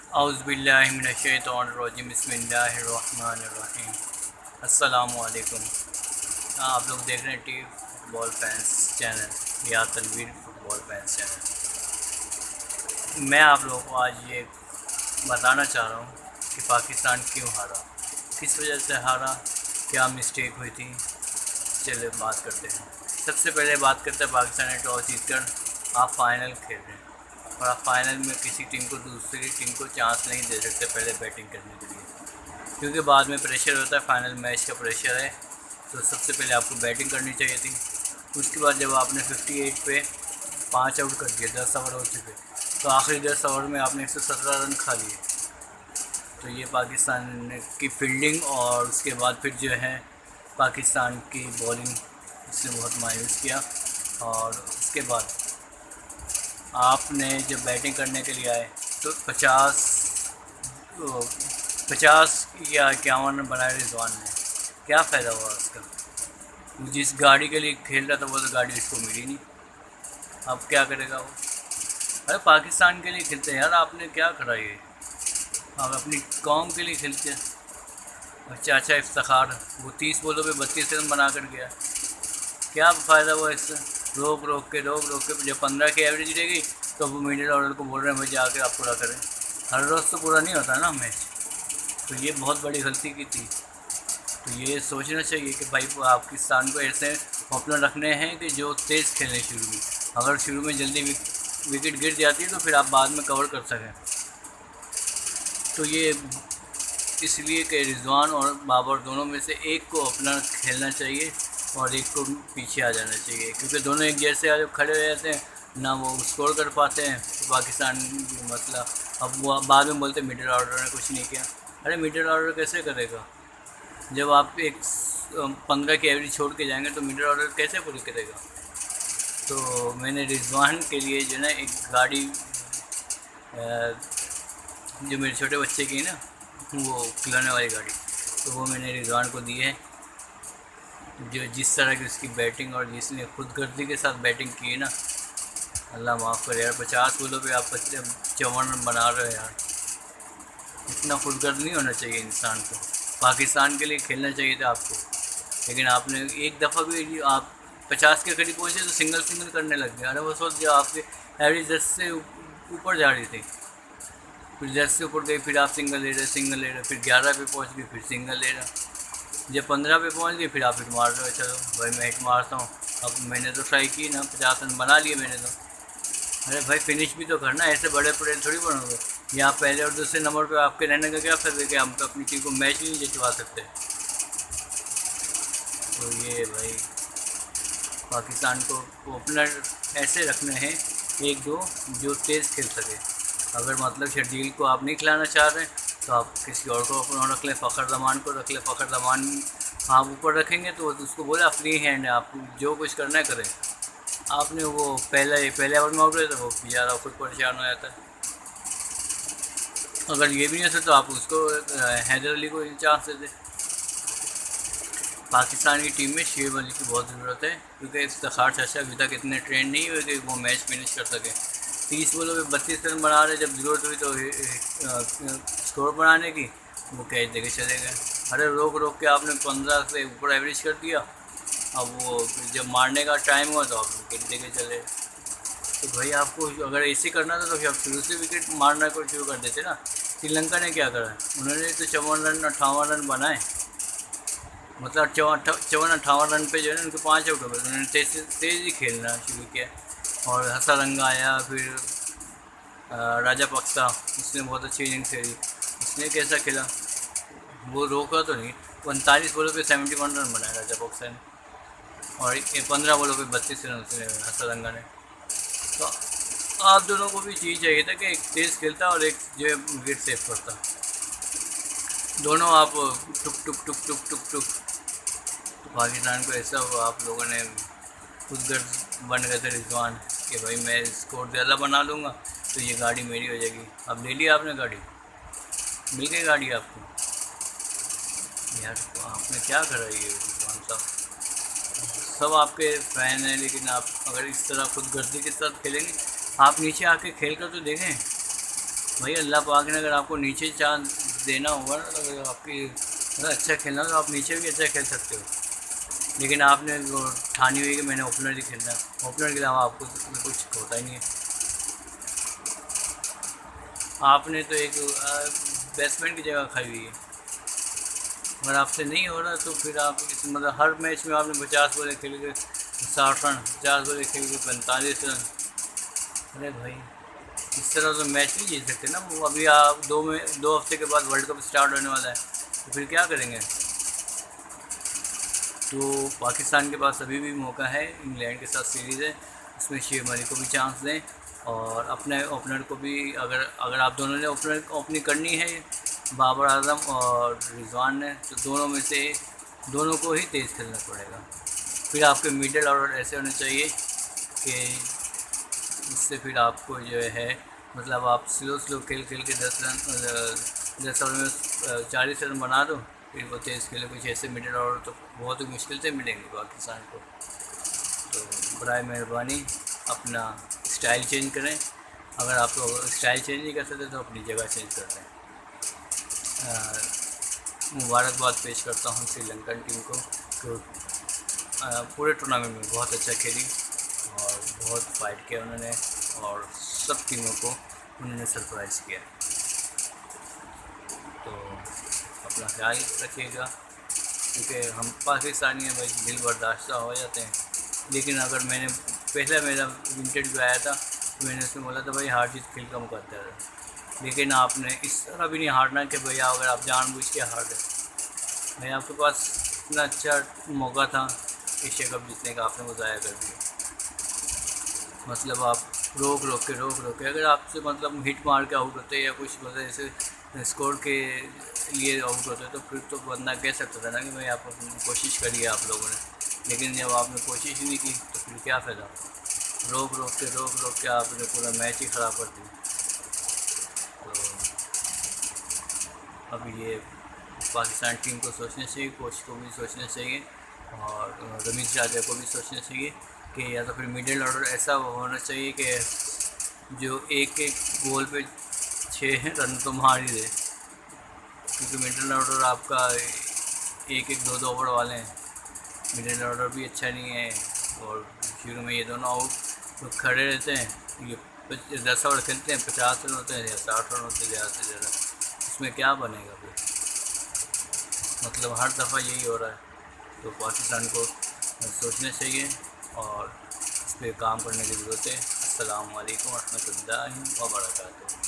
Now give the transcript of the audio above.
औज़ुबिल्लाहिमिनश्शैतानिर्रजीम बिस्मिल्लाहिर्रहमानिर्रहीम। अस्सलामुअलैकुम। आप लोग देख रहे हैं टी फुटबॉल फैंस चैनल या तनवीर फुटबॉल फैंस चैनल। मैं आप लोगों को आज ये बताना चाह रहा हूँ कि पाकिस्तान क्यों हारा, किस वजह से हारा, क्या मिस्टेक हुई थी। चलिए बात करते हैं। सबसे पहले बात करते हैं, पाकिस्तान ने टॉस जीतकर आप फाइनल खेल रहे हैं और आप फाइनल में किसी टीम को दूसरी टीम को चांस नहीं दे सकते पहले बैटिंग करने के लिए, क्योंकि बाद में प्रेशर होता है, फाइनल मैच का प्रेशर है। तो सबसे पहले आपको बैटिंग करनी चाहिए थी। उसके बाद जब आपने 58 पे 5 आउट कर दिया, 10 ओवर हो चुके, तो आखिरी 10 ओवर में आपने 117 रन खा लिए। तो ये पाकिस्तान की फील्डिंग और उसके बाद फिर जो है पाकिस्तान की बॉलिंग, इसने बहुत मायूस किया। और उसके बाद आपने जब बैटिंग करने के लिए आए तो 50 या 51 रन बनाए रिजवान ने। क्या फ़ायदा हुआ उसका? जिस गाड़ी के लिए खेल रहा था वो तो गाड़ी उसको मिली नहीं। अब क्या करेगा वो? अरे पाकिस्तान के लिए खेलते हैं यार, आपने क्या करा ये? आप अपनी कौम के लिए खेलते हैं। और चाचा इफ्तिखार वो 30 बॉलों पे 32 रन बना कर गया। क्या फ़ायदा हुआ इससे? रोक रोक के जब 15 की एवरेज रहेगी तो वो मिडिल ऑर्डर को बोल रहे हैं भाई जाके आप पूरा करें। हर रोज़ तो पूरा नहीं होता ना मैच। तो ये बहुत बड़ी गलती की थी। तो ये सोचना चाहिए कि भाई पाकिस्तान को ऐसे ओपनर रखने हैं कि जो तेज़ खेलें शुरू में। अगर शुरू में जल्दी विकेट गिर जाती है तो फिर आप बाद में कवर कर सकें। तो ये इसलिए कि रिजवान और बाबर दोनों में से एक को ओपनर खेलना चाहिए और एक को पीछे आ जाना चाहिए, क्योंकि दोनों एक जैसे जब खड़े हो जाते हैं ना वो स्कोर कर पाते हैं। तो पाकिस्तान मसला, अब वो बाद में बोलते मिडिल ऑर्डर ने कुछ नहीं किया। अरे मिडिल ऑर्डर कैसे करेगा? जब आप एक 15 की एवरेज छोड़ के जाएंगे तो मिडिल ऑर्डर कैसे पूरी करेगा? तो मैंने रिजवान के लिए जो ना एक गाड़ी, जो मेरे छोटे बच्चे की है ना, वो खिलौने वाली गाड़ी, तो वो मैंने रिजवान को दी है। जो जिस तरह की उसकी बैटिंग और जिसने खुदगर्दी के साथ बैटिंग की है ना, अल्लाह माफ़ करे यार। 50 बॉलों पे आप 54 रन बना रहे हो यार। इतना खुदगर्द नहीं होना चाहिए इंसान को। पाकिस्तान के लिए खेलना चाहिए था आपको, लेकिन आपने एक दफ़ा भी आप 50 के करीब पहुँचे तो सिंगल करने लग गए। अरे वो सोच जो आपकी एवरेज 10 से ऊपर जा रही थी, फिर 10 से ऊपर गई, फिर आप सिंगल ले रहे, फिर 11 पे पहुँच गए, फिर सिंगल ले रहे। जब 15 पे पहुँच गए फिर आप हिट मार रहे हो। चलो भाई मैं हिट मारता हूँ। अब मैंने तो ट्राई की ना, 50 रन बना लिए मैंने तो। अरे भाई फिनिश भी तो करना, ऐसे बड़े प्लेयर थोड़ी बनोगे। यहाँ पहले और दूसरे नंबर पे आपके रहने का क्या फ़ायदा कि हम तो अपनी टीम को मैच ही नहीं जितवा सकते। तो ये भाई पाकिस्तान को ओपनर ऐसे रखने हैं एक दो जो तेज़ खेल सके। अगर मतलब शर्जील को आप नहीं खिलाना चाह रहे तो आप किसी और को ओपनर रख लें, फ़खर ज़मान को रख लें। फ़खर ज़मान आप ऊपर रखेंगे तो उसको बोला फ्री हैंड है, आप जो कुछ करना है करें। आपने वो पहले ओवर में आउट हुए तो वो बेचारा खुद परेशान हो जाता है। अगर ये भी नहीं होता तो आप उसको हैदर अली को चांस दे दें। पाकिस्तान की टीम में शेब अली की बहुत ज़रूरत है, क्योंकि इफ्तिखार चाचा अभी तक इतने ट्रेंड नहीं हुए कि वो मैच फिनिश कर सके। 30 बॉलों में 32 रन बना रहे, जब ज़रूरत हुई तो स्कोर बनाने की वो कैच देके चले गए। अरे रोक के आपने 15 से ऊपर एवरेज कर दिया। अब वो जब मारने का टाइम हुआ तो आप विकेट देके चले। तो भाई आपको अगर ऐसे करना था तो फिर आप शुरू से विकेट मारना को शुरू कर देते ना। श्रीलंका ने क्या करा, उन्होंने तो 54 रन 58 रन बनाए, मतलब 54-58 रन पे जो है ना उनके 5 आउट हो गए। उन्होंने तेज़ ही खेलना शुरू किया। और हसारंगा आया, फिर राजा पक्सा, उसने बहुत अच्छी इनिंग खेली। उसने कैसा खेला, वो रोका तो नहीं। 45 बॉलों पे 71 रन बनाया राजा पक्सा ने, और 15 बॉलों पे 32 रन उसने हसारंगा ने। तो आप दोनों को भी चीज़ चाहिए था कि एक तेज़ खेलता और एक जो है विकेट सेव करता। दोनों आप टुक टुक टुक टुक टुक टुक। तो पाकिस्तान को ऐसा हुआ, आप लोगों ने खुद गर्ज बन गए थे रिजवान कि भाई मैं स्कोर ज़्यादा बना लूँगा तो ये गाड़ी मेरी हो जाएगी। अब ले लिया आपने गाड़ी, मिल गई गाड़ी आपको। यार तो आपने क्या करा ये रिजवान साहब? सब आपके फ़ैन हैं, लेकिन आप अगर इस तरह खुद गर्जी के साथ खेलेंगे, आप नीचे आके खेल कर तो देखें। भाई अल्लाह पाक ने अगर आपको नीचे चांस देना होगा ना, तो अगर आपकी अगर अच्छा खेलना हो तो आप नीचे भी अच्छा खेल सकते हो। लेकिन आपने वो ठानी हुई कि मैंने ओपनर ही खेलना है, ओपनर के अलावा आपको कुछ होता ही नहीं है। आपने तो एक बैट्समैन की जगह खाई हुई है। अगर आपसे नहीं हो रहा तो फिर आप मतलब हर मैच में आपने 50 बॉलें खेल के 60 रन, 50 बॉलें खेल के 45 रन। अरे भाई इस तरह तो मैच नहीं जीत सकते ना। वो अभी आप 2 हफ्ते के बाद वर्ल्ड कप स्टार्ट होने वाला है, तो फिर क्या करेंगे। तो पाकिस्तान के पास अभी भी मौका है, इंग्लैंड के साथ सीरीज़ है, उसमें शेब मलिक को भी चांस दें और अपने ओपनर को भी। अगर अगर आप दोनों ने ओपनिंग करनी है, बाबर आजम और रिजवान ने, तो दोनों को ही तेज़ खेलना पड़ेगा। फिर आपके मिडिल ऑर्डर ऐसे होने चाहिए कि उससे फिर आपको जो है मतलब आप स्लो खेल के 10 ओवर में 40 रन बना दो, फिर वो तेज़ खेले। कुछ ऐसे मिडिल ऑर्डर तो बहुत ही मुश्किल से मिलेंगे पाकिस्तान को। तो बराए मेहरबानी अपना स्टाइल चेंज करें। अगर आप लोग स्टाइल चेंज नहीं कर सकते तो अपनी जगह चेंज कर लें। मुबारकबाद पेश करता हूँ श्रीलंकन टीम को, तो पूरे टूर्नामेंट में बहुत अच्छा खेली और बहुत फाइट किया उन्होंने और सब टीमों को उन्होंने सरप्राइज़ किया। तो अपना ख्याल रखिएगा, क्योंकि हम पाकिस्तानी हैं भाई, दिल बर्दाश्त हो जाते हैं। लेकिन अगर मैंने पहले मेरा इंटरव्यू आया था तो मैंने उसमें बोला था भाई हार जीत खेल का मुकद्दर है, लेकिन आपने इस तरह भी नहीं हारना कि भैया अगर आप जानबूझ के हार गए। भाई आपके पास इतना अच्छा मौका था एशिया कप जीतने का, आपने वो ज़ाया कर दिया। मतलब आप रोक के अगर आपसे मतलब हिट मार के आउट होते या कुछ मतलब ऐसे स्कोर के लिए आउट होते तो फिर तो बंदा कह सकता था ना कि भाई आप कोशिश करिए आप लोगों ने। लेकिन जब आपने कोशिश ही नहीं की तो फिर क्या फ़ायदा। रोक के आपने पूरा मैच ही ख़राब कर दिया। तो अब ये पाकिस्तान टीम को सोचना चाहिए, कोच को भी सोचना चाहिए और रमीज़ राजा को भी सोचना चाहिए कि या तो फिर मिडिल ऑर्डर ऐसा होना चाहिए कि जो एक गोल पे 6 रन तो मार ही दे, क्योंकि मिडिल ऑर्डर आपका 1-2 ओवर वाले हैं। मिडिल ऑर्डर भी अच्छा नहीं है और शुरू में ये दोनों आउट तो खड़े रहते हैं। ये 10 ओवर खेलते हैं, 50 रन होते हैं या 60 रन होते हैं ज़्यादा से ज़्यादा। इसमें क्या बनेगा फिर। मतलब हर दफ़ा यही हो रहा है। तो पाकिस्तान को सोचना चाहिए और इस पर काम करने की ज़रूरत है। अस्सलाम वालेकुम रहमतुल्लाहि व बरकातुहू।